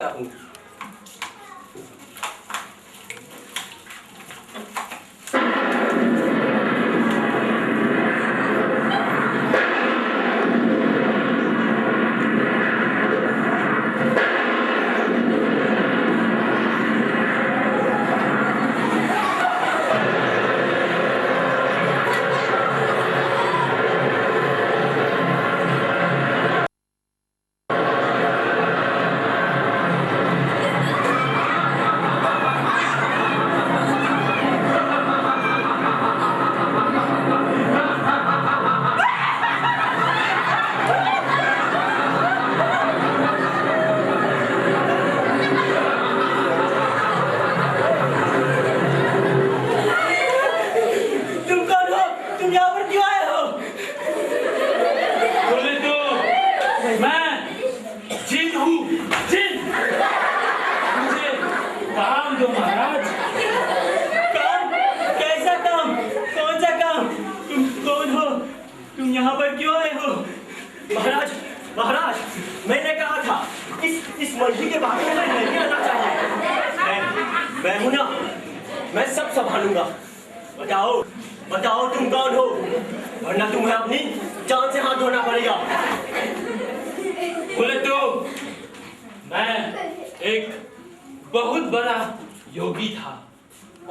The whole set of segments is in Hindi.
हूँ। यहाँ पर क्यों आए हो? महाराज, महाराज, मैंने कहा था इस मंडी के बारे में नहीं आना चाहिए। मैं हूं ना, मैं सब संभालूंगा। बताओ, बताओ तुम कौन हो, वरना तुम्हें अपनी जान से हाथ धोना पड़ेगा। बोले तो मैं एक बहुत बड़ा योगी था।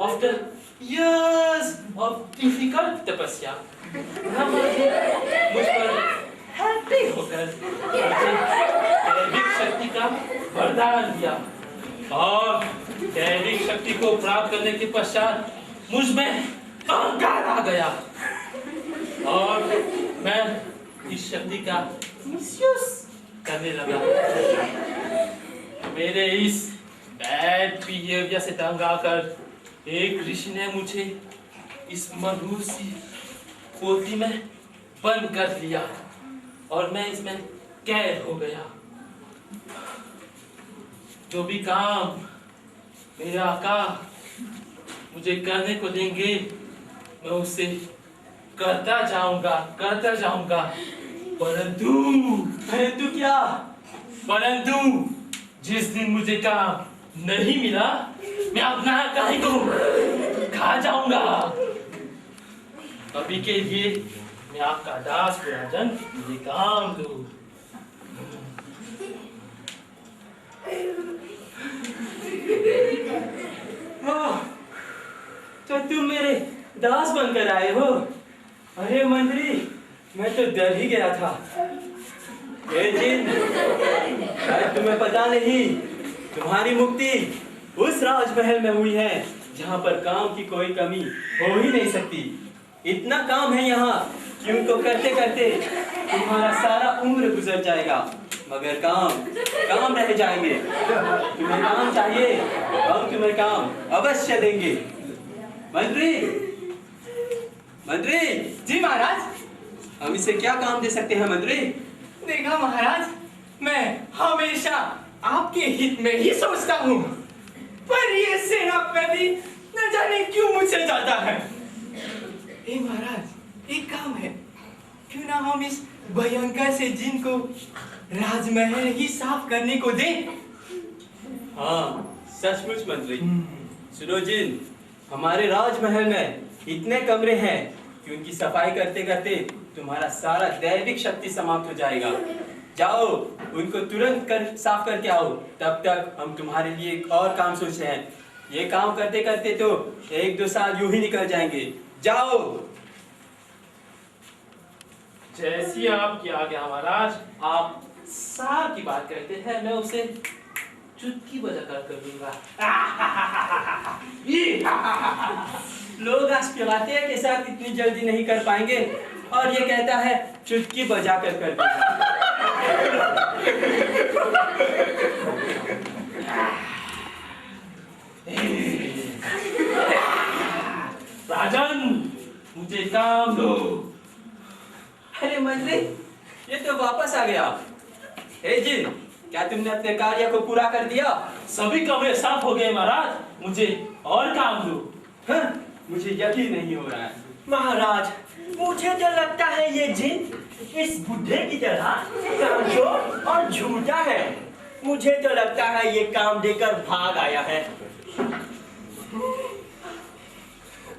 After years of difficult तपस्या मुझ पर हैप्पी होकर दैविक शक्ति का वरदान दिया और दैविक शक्ति को प्राप्त करने के पश्चात मुझ में अहंकार आ गया और मैं इस शक्ति का मिसयूज करने लगा। मेरे इस बैड बिहेवियर से तंग आकर एक ऋषि ने मुझे इस मधुर सी पोथी में बंद कर लिया और मैं इसमें कैद हो गया। जो भी काम मेरे आका मुझे करने को देंगे मैं उसे करता जाऊंगा परंतु क्या? परंतु जिस दिन मुझे काम नहीं मिला मैं अपना काहे को खा जाऊंगा। अभी के लिए मैं आपका दास राजन, ये काम दो। तो तुम मेरे दास बनकर आए हो? अरे मंत्री, मैं तो डर ही गया था। ए जिन, शायद तुम्हें पता नहीं, तुम्हारी मुक्ति उस राजमहल में हुई है जहाँ पर काम की कोई कमी हो ही नहीं सकती। इतना काम है यहाँ कि उनको करते करते तुम्हारा सारा उम्र गुजर जाएगा, मगर काम रह जाएंगे। तुम्हें काम चाहिए, हम तुम्हें काम अवश्य देंगे। मंत्री, मंत्री जी महाराज, हम इसे क्या काम दे सकते हैं मंत्री? देखा महाराज, मैं हमेशा आपके हित में ही सोचता हूँ, पर ये सेनापति न जाने क्यों मुझसे जाता है। ए महाराज, एक काम है, क्यों ना हम इस भयंकर से जिन को राजमहल ही साफ करने को दें? हाँ, सचमुच मंत्री। सुनो जिन, हमारे राजमहल में इतने कमरे हैं कि उनकी सफाई करते करते तुम्हारा सारा दैविक शक्ति समाप्त हो जाएगा। जाओ, उनको तुरंत साफ करके आओ, तब तक हम तुम्हारे लिए एक और काम सोचे हैं। ये काम करते करते तो 1-2 साल यूं ही निकल जाएंगे। जाओ। जैसी आपकी आज्ञा महाराज। आप सार की बात करते हैं, मैं उसे चुटकी बजाकर कर दूंगा। लोग आस्पिराते के साथ इतनी जल्दी नहीं कर पाएंगे और ये कहता है चुटकी बजाकर कर दूंगा। राजन, मुझे काम दो। अरे मंत्री, ये तो वापस आ गया। हे जिन, क्या तुमने अपने कार्य को पूरा कर दिया? सभी कमरे साफ हो गए महाराज, मुझे और काम दो। हाँ, मुझे यकीन नहीं हो रहा है। महाराज, मुझे तो लगता है ये जिन इस बुढ़े की तरह कामचोर और झूठा है। मुझे तो लगता है ये काम देकर भाग आया है।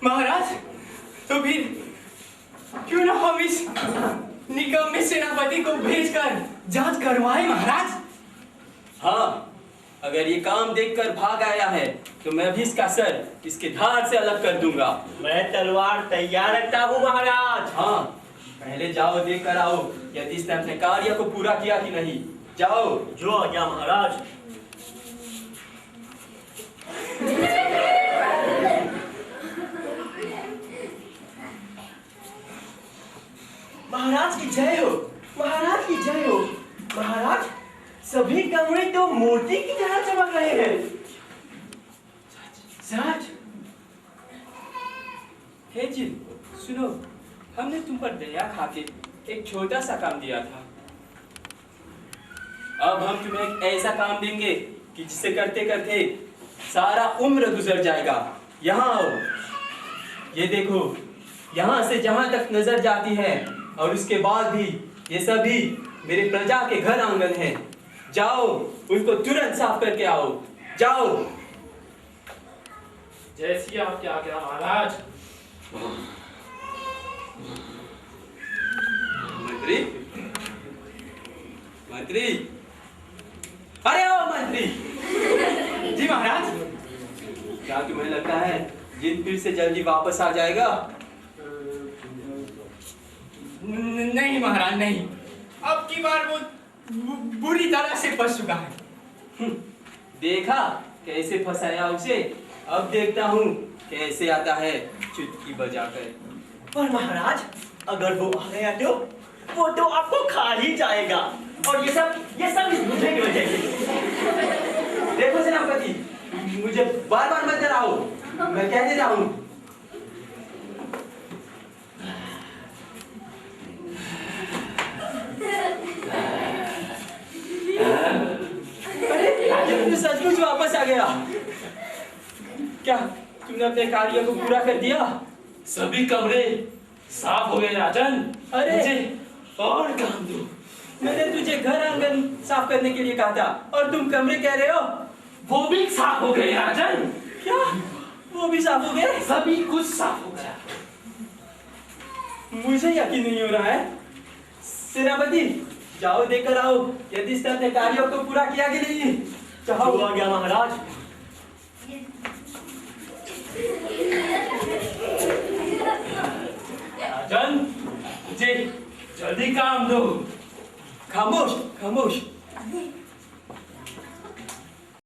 महाराज, तो फिर क्यों ना हम इस निकम्मे सेनापति को भेजकर जांच करवाएं महाराज? हाँ, अगर ये काम देखकर भाग आया है तो मैं भी इसका सर इसके धार से अलग कर दूंगा। मैं तलवार तैयार रखता हूँ महाराज। हाँ, पहले जाओ देख कर आओ यदि इसने अपने कार्य को पूरा किया कि नहीं। जाओ। जो आ गया महाराज। महाराज की जय हो, महाराज की जय हो। महाराज, सभी कमरे तो मोती की तरह चमक रहे हैं। सच? हे जी, सुनो, हमने तुम पर दया खाके एक छोटा सा काम दिया था। अब हम तुम्हें एक ऐसा काम देंगे कि जिसे करते करते सारा उम्र गुजर जाएगा। यहाँ आओ, ये देखो, यहाँ से जहाँ तक नजर जाती है और उसके बाद भी ये सभी मेरे प्रजा के घर आंगन हैं। जाओ, उनको तुरंत साफ करके आओ। जाओ। जैसी आपकी आज्ञा महाराज। मंत्री, मंत्री, अरे ओ मंत्री। जी महाराज। क्या तुम्हें लगता है जिन फिर से जल्दी वापस आ जाएगा? नहीं महाराज, नहीं। अब की बार वो बुरी तरह से फंस चुका है। देखा कैसे फंसाया उसे? अब देखता हूँ कैसे आता है चुटकी बजाकर। पर महाराज, अगर वो आ गया तो वो तो आपको खा ही जाएगा। और ये सब इस मुझे की वजह से। देखो सेनापति, मुझे बार बार मत डराओ, मैं कह दे रहा हूँ। अरे, सचमुच वापस आ गया। क्या तुमने अपने कार्य को पूरा कर दिया? सभी कमरे साफ हो गए राजन। अरे, मुझे और काम दो। मैंने तुझे घर आंगन साफ करने के लिए कहा था और तुम कमरे कह रहे हो? वो भी साफ हो गए राजन। क्या वो भी साफ हो गए? सभी कुछ साफ हो गया। मुझे यकीन नहीं हो रहा है। सेनापति, जाओ देखकर आओ यदि इसने अपने कार्यों को पूरा किया कि नहीं। जाओ। जो आ गया महाराज। राजन, मुझे जल्दी काम दो। खामोश, खामोश।